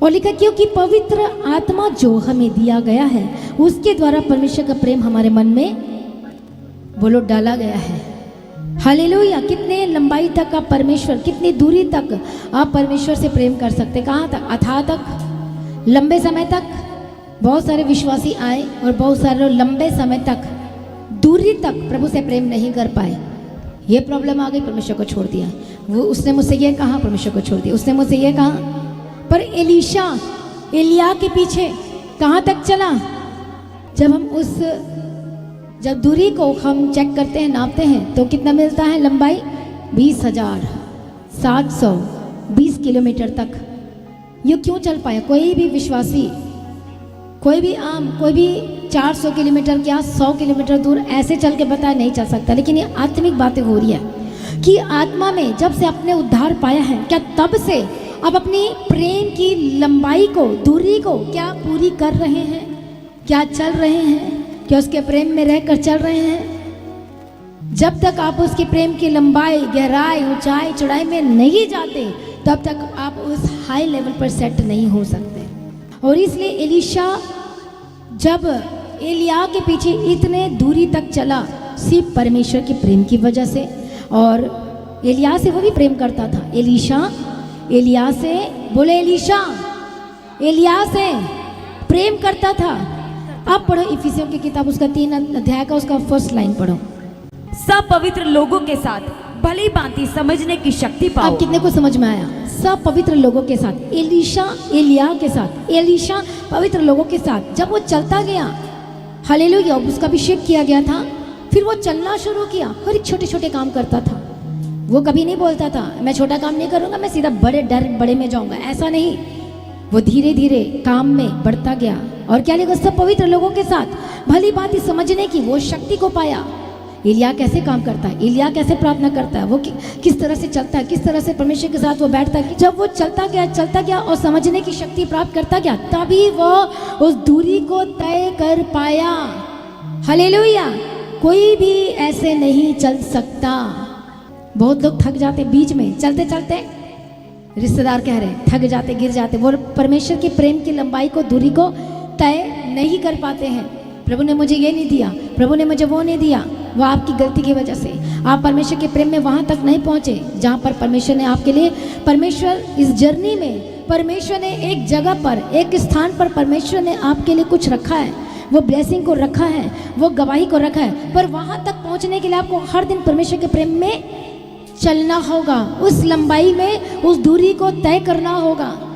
और लिखा क्योंकि पवित्र आत्मा जो हमें दिया गया है उसके द्वारा परमेश्वर का प्रेम हमारे मन में बोलो डाला गया है। हालेलुया। कितने लंबाई तक आप परमेश्वर, कितनी दूरी तक आप परमेश्वर से प्रेम कर सकते, कहाँ तक? अथाह तक, लंबे समय तक। बहुत सारे विश्वासी आए और बहुत सारे लोग लंबे समय तक, दूरी तक प्रभु से प्रेम नहीं कर पाए। ये प्रॉब्लम आ गई, परमेश्वर को छोड़ दिया। वो उसने मुझसे ये कहा, परमेश्वर को छोड़ दिया। उसने मुझसे ये कहा, पर एलीशा एलिया के पीछे कहाँ तक चला? जब दूरी को हम चेक करते हैं, नापते हैं, तो कितना मिलता है लंबाई? 20,720 किलोमीटर तक। ये क्यों चल पाया? कोई भी विश्वासी, कोई भी 400 किलोमीटर क्या 100 किलोमीटर दूर ऐसे चल के बताया नहीं चल सकता। लेकिन ये आत्मिक बातें हो रही है कि आत्मा में जब से आपने उद्धार पाया है, क्या तब से आप अपनी प्रेम की लंबाई को, दूरी को क्या पूरी कर रहे हैं? क्या चल रहे हैं? क्या उसके प्रेम में रहकर चल रहे हैं? जब तक आप उसके प्रेम की लंबाई, गहराई, ऊंचाई, चौड़ाई में नहीं जाते, तब तक आप उस हाई लेवल पर सेट नहीं हो सकते। और इसलिए एलीशा जब एलिया के पीछे इतने दूरी तक चला, सिर्फ परमेश्वर के प्रेम की वजह से। और एलिया से वो भी प्रेम करता था। एलीशा एलिया से, बोले एलीशा एलिया से प्रेम करता था। आप पढ़ो इफिसियों की किताब, उसका 3 अध्याय का उसका 1 लाइन पढ़ो। सब पवित्र लोगों के साथ भली भांति समझने की शक्ति पाओ। अब कितने को समझ में आया? सब पवित्र लोगों के साथ, एलीशा एलिया के साथ, एलीशा पवित्र लोगों के साथ जब वो चलता गया, हालेलुया, उसका अभिषेक किया गया था, फिर वो चलना शुरू किया। हर एक छोटे छोटे काम करता था। वो कभी नहीं बोलता था मैं छोटा काम नहीं करूंगा, मैं सीधा बड़े में जाऊंगा, ऐसा नहीं। वो धीरे धीरे काम में बढ़ता गया। और क्या लिखा? सब पवित्र लोगों के साथ भली भांति समझने की वो शक्ति को पाया। एलिया कैसे काम करता है, एलिया कैसे प्रार्थना करता है, वो किस तरह से चलता है, किस तरह से परमेश्वर के साथ वो बैठता है। जब वो चलता गया और समझने की शक्ति प्राप्त करता गया, तभी वो उस दूरी को तय कर पाया। हालेलुया। कोई भी ऐसे नहीं चल सकता। बहुत लोग थक जाते बीच में चलते चलते, रिश्तेदार कह रहे हैं थक जाते, गिर जाते। वो परमेश्वर के प्रेम की लंबाई को, दूरी को तय नहीं कर पाते हैं। प्रभु ने मुझे ये नहीं दिया, प्रभु ने मुझे वो नहीं दिया। वो आपकी गलती की वजह से आप परमेश्वर के प्रेम में वहाँ तक नहीं पहुँचे जहाँ पर परमेश्वर ने आपके लिए, परमेश्वर इस जर्नी में, परमेश्वर ने एक जगह पर, एक स्थान पर परमेश्वर ने आपके लिए कुछ रखा है। वो ब्लेसिंग को रखा है, वो गवाही को रखा है। पर वहाँ तक पहुँचने के लिए आपको हर दिन परमेश्वर के प्रेम में चलना होगा, उस लंबाई में, उस दूरी को तय करना होगा।